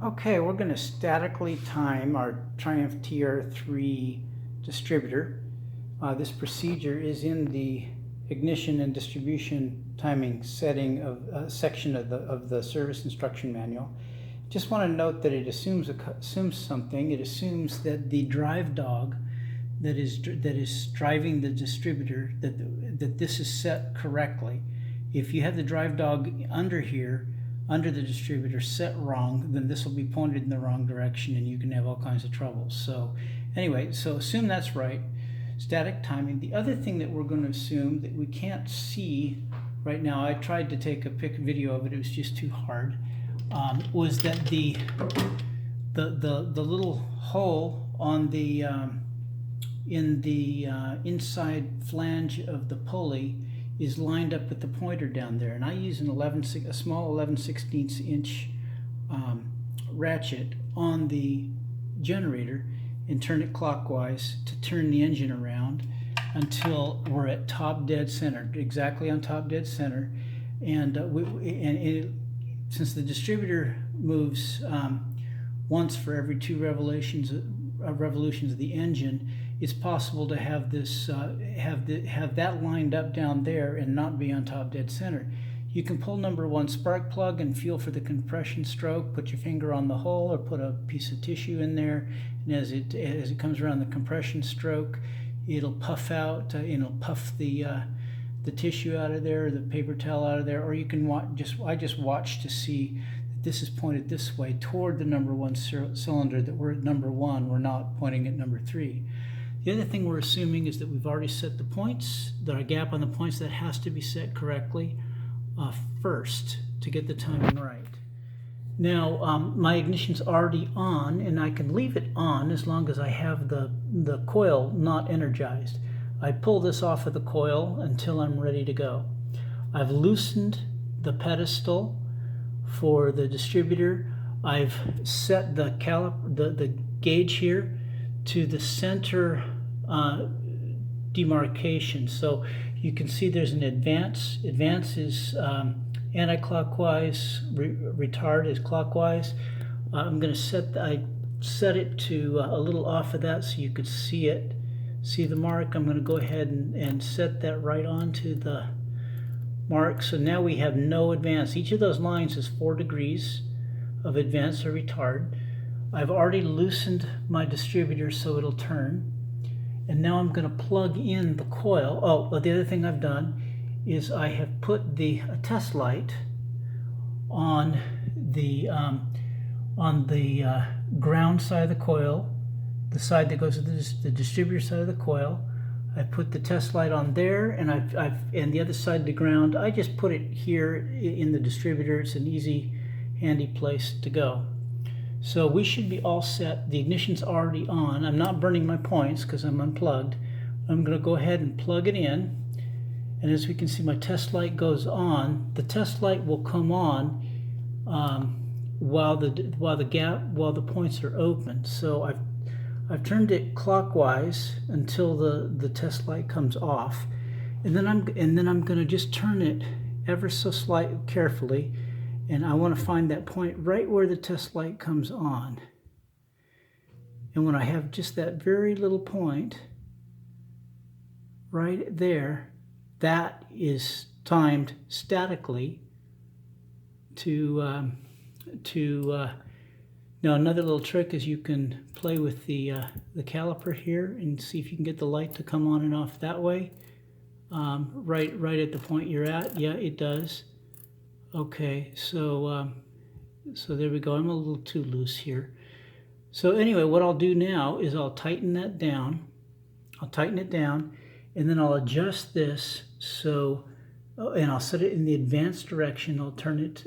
Okay, we're going to statically time our Triumph TR3 distributor. This procedure is in the ignition and distribution timing setting of section of the service instruction manual. Just want to note that it assumes something. It assumes that the drive dog that is driving the distributor, that this is set correctly. If you have the drive dog under here, under the distributor set wrong, then this will be pointed in the wrong direction and you can have all kinds of troubles. So anyway, so assume that's right. Static timing. The other thing that we're going to assume that we can't see right now, I tried to take a video of it, it was just too hard, was that the little hole on the in the inside flange of the pulley is lined up with the pointer down there, and I use a small 11/16 inch ratchet on the generator and turn it clockwise to turn the engine around until we're at top dead center, exactly on top dead center. And since the distributor moves once for every 2 revolutions of the engine, it's possible to have this have that lined up down there and not be on top dead center. You can pull number 1 spark plug and feel for the compression stroke. Put your finger on the hole or put a piece of tissue in there, and as it comes around the compression stroke, it'll puff out. It'll puff the tissue out of there, the paper towel out of there, or you can I just watch to see that this is pointed this way toward the number 1 cylinder, that we're at number 1, we're not pointing at number 3. The other thing we're assuming is that we've already set the points, that our gap on the points, that has to be set correctly first to get the timing right. Now my ignition's already on, and I can leave it on as long as I have the coil not energized. I pull this off of the coil until I'm ready to go. I've loosened the pedestal for the distributor. I've set the gauge here to the center demarcation. So you can see there's an advance. Advance is anti-clockwise, retard is clockwise. I'm going to set it to a little off of that so you could see it. See the mark? I'm going to go ahead and set that right onto the mark. So now we have no advance. Each of those lines is 4 degrees of advance or retard. I've already loosened my distributor so it'll turn. And now I'm going to plug in the coil. Oh, the other thing I've done is I have put a test light on the ground side of the coil, the side that goes to the distributor side of the coil. I put the test light on there, and and the other side of the ground, I just put it here in the distributor. It's an easy, handy place to go. So we should be all set. The ignition's already on. I'm not burning my points because I'm unplugged. I'm going to go ahead and plug it in. And as we can see, my test light goes on. The test light will come on while the points are open. So I've turned it clockwise until the test light comes off, and then I'm going to just turn it ever so slightly carefully. And I want to find that point right where the test light comes on. And when I have just that very little point right there, that is timed statically to now another little trick is you can play with the caliper here and see if you can get the light to come on and off that way, right at the point you're at. Yeah, it does. Okay, so there we go. I'm a little too loose here. So anyway, what I'll do now is I'll tighten that down. I'll tighten it down, and then I'll adjust this and I'll set it in the advanced direction. I'll turn it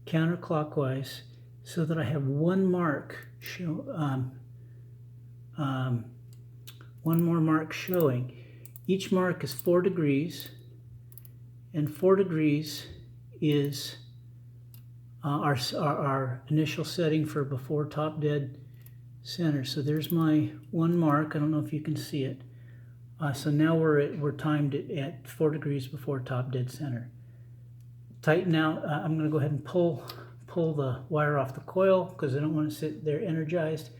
counterclockwise so that I have one mark one more mark showing. Each mark is 4 degrees, and 4 degrees is our initial setting for before top dead center. So there's my one mark. I don't know if you can see it. So now we're timed at 4 degrees before top dead center. Tighten out. I'm going to go ahead and pull pull the wire off the coil because I don't want to sit there energized.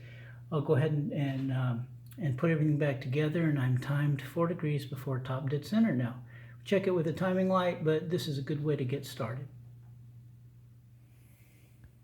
I'll go ahead and put everything back together, and I'm timed 4 degrees before top dead center now. Check it with a timing light, but this is a good way to get started.